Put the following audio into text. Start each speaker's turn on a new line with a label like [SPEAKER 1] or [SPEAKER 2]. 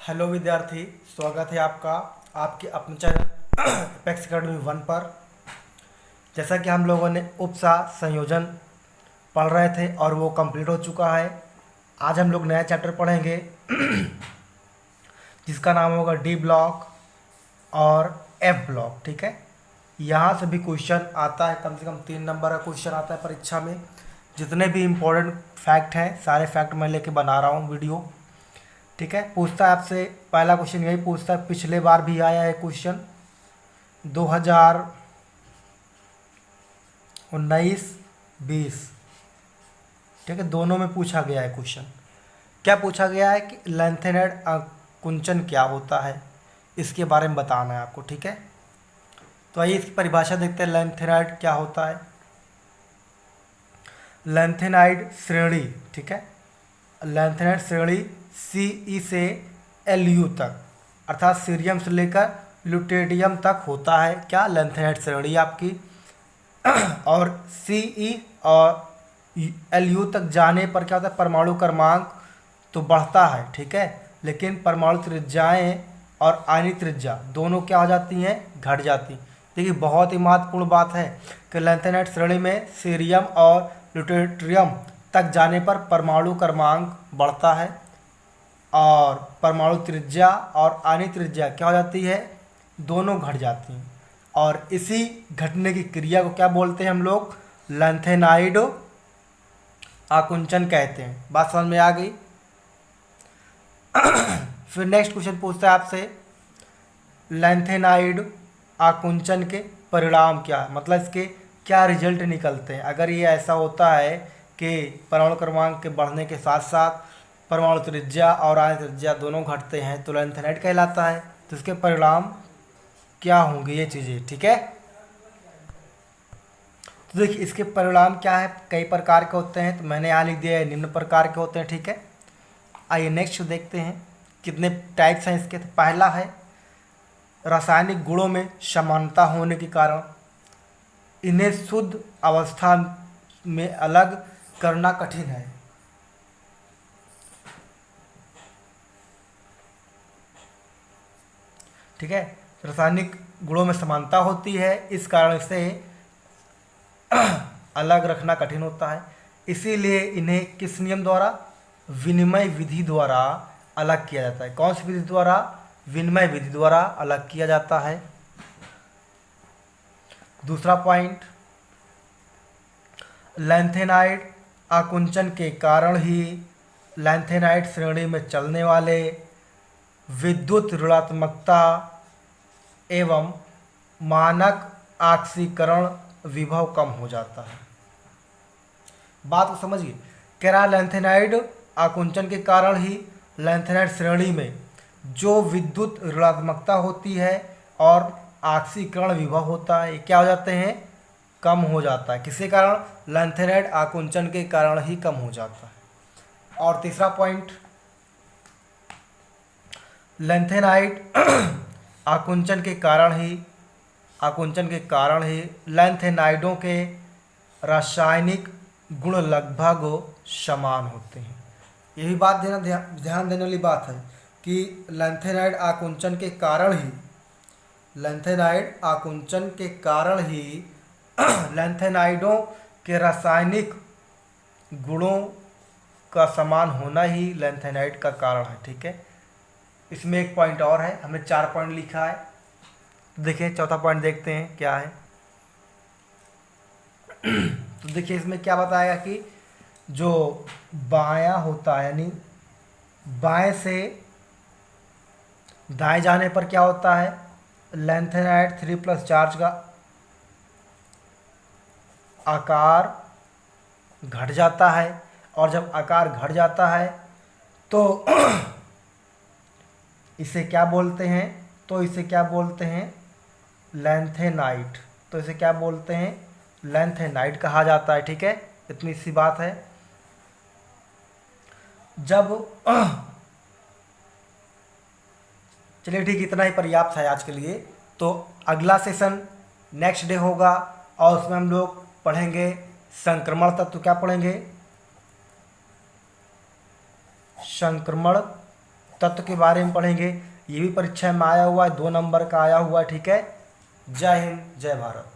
[SPEAKER 1] Hello विद्यार्थी, स्वागत है आपका आपके अपने चैनल एपेक्स अकेडमी 1 पर। जैसा कि हम लोगों ने उपसा संयोजन पढ़ रहे थे और वो कंप्लीट हो चुका है। आज हम लोग नया चैप्टर पढ़ेंगे जिसका नाम होगा डी ब्लॉक और एफ ब्लॉक। ठीक है, यहाँ से भी क्वेश्चन आता है, कम से कम 3 नंबर का क्वेश्चन आता है परीक्षा में। जितने भी इम्पोर्टेंट फैक्ट हैं सारे फैक्ट मैं लेके बना रहा हूँ वीडियो। ठीक है, पूछता है आपसे, पहला क्वेश्चन यही पूछता है, पिछले बार भी आया है क्वेश्चन 2019-20। ठीक है, दोनों में पूछा गया है क्वेश्चन। क्या पूछा गया है कि लेंथेनाइड आकुंचन क्या होता है, इसके बारे में बताना है आपको। ठीक है, तो आइए इसकी परिभाषा देखते हैं। लेंथेनाइड क्या होता है? लेंथेनाइड श्रेणी, ठीक है, लेंथेनाइड श्रेणी CE से LU तक, अर्थात सीरियम से लेकर ल्यूटेरियम तक होता है। क्या? लेंथेनाइड श्रेणी आपकी। और CE और LU तक जाने पर क्या होता है? परमाणु क्रमांक तो बढ़ता है, ठीक है, लेकिन परमाणु त्रिज्याएँ और आयनिक त्रिज्या दोनों क्या हो जाती हैं? घट जाती। देखिए, बहुत ही महत्वपूर्ण बात है कि लेंथेनाइड श्रेणी में सीरियम और ल्यूटेरियम तक जाने पर परमाणु क्रमांक बढ़ता है और परमाणु त्रिज्या और आयनिक त्रिज्या क्या हो जाती है? दोनों घट जाती हैं। और इसी घटने की क्रिया को क्या बोलते हैं हम लोग? लेंथेनाइड आकुंचन कहते हैं। बात समझ में आ गई? फिर नेक्स्ट क्वेश्चन पूछता है आपसे, लेंथेनाइड आकुंचन के परिणाम क्या, मतलब इसके क्या रिजल्ट निकलते हैं अगर ये ऐसा होता है कि परमाणु क्रमांक के बढ़ने के साथ साथ परमाणु त्रिज्या और आयनिक त्रिज्या दोनों घटते हैं तो लेंथेनाइड कहलाता है। तो इसके परिणाम क्या होंगे ये चीज़ें? ठीक है, तो देखिए इसके परिणाम क्या है, कई प्रकार के होते हैं, तो मैंने यहाँ लिख दिया है निम्न प्रकार के होते हैं। ठीक है, आइए नेक्स्ट देखते हैं कितने टाइप्स हैं इसके। तो पहला है रासायनिक गुणों में समानता होने के कारण इन्हें शुद्ध अवस्था में अलग करना कठिन है। ठीक है, रासायनिक गुणों में समानता होती है, इस कारण से अलग रखना कठिन होता है। इसीलिए इन्हें किस नियम द्वारा? विनिमय विधि द्वारा अलग किया जाता है। कौन सी विधि द्वारा? विनिमय विधि द्वारा अलग किया जाता है। दूसरा पॉइंट, लेंथेनाइड आकुंचन के कारण ही लेंथेनाइड श्रेणी में चलने वाले विद्युत ऋणात्मकता एवं मानक ऑक्सीकरण विभव कम हो जाता है। बात को समझिए, कह रहा लेंथेनाइड आकुंचन के कारण ही लेंथेनाइड श्रेणी में जो विद्युत ऋणात्मकता होती है और ऑक्सीकरण विभव होता है, ये क्या हो जाते हैं? कम हो जाता है। किसके कारण? लेंथेनाइड आकुंचन के कारण ही कम हो जाता है। और तीसरा पॉइंट, लेंथेनाइड आकुंचन के कारण ही लेंथेनाइडों के रासायनिक गुण लगभग समान होते हैं। यही बात ध्यान देने वाली बात है कि लेंथेनाइड आकुंचन के कारण ही लेंथेनाइडों के रासायनिक गुणों का समान होना ही लेंथेनाइड का कारण है। ठीक है, इसमें एक पॉइंट और है, हमने 4 पॉइंट लिखा है। देखिए चौथा पॉइंट देखते हैं क्या है। तो देखिए इसमें क्या बताएगा कि जो बायां होता है, यानी बाएं से दाएं जाने पर क्या होता है? लेंथेनाइड 3+ चार्ज का आकार घट जाता है, और जब आकार घट जाता है तो इसे क्या बोलते हैं? लेंथेनाइड। तो इसे क्या बोलते हैं? लेंथेनाइड कहा जाता है। ठीक है, इतनी सी बात है। जब चलिए ठीक, इतना ही पर्याप्त है आज के लिए। तो अगला सेशन नेक्स्ट डे होगा और उसमें हम लोग पढ़ेंगे संक्रमण तत्व। तो क्या पढ़ेंगे? संक्रमण तत्व के बारे में पढ़ेंगे। ये भी परीक्षा में आया हुआ है, 2 नंबर का आया हुआ है। ठीक है, जय हिंद जय भारत।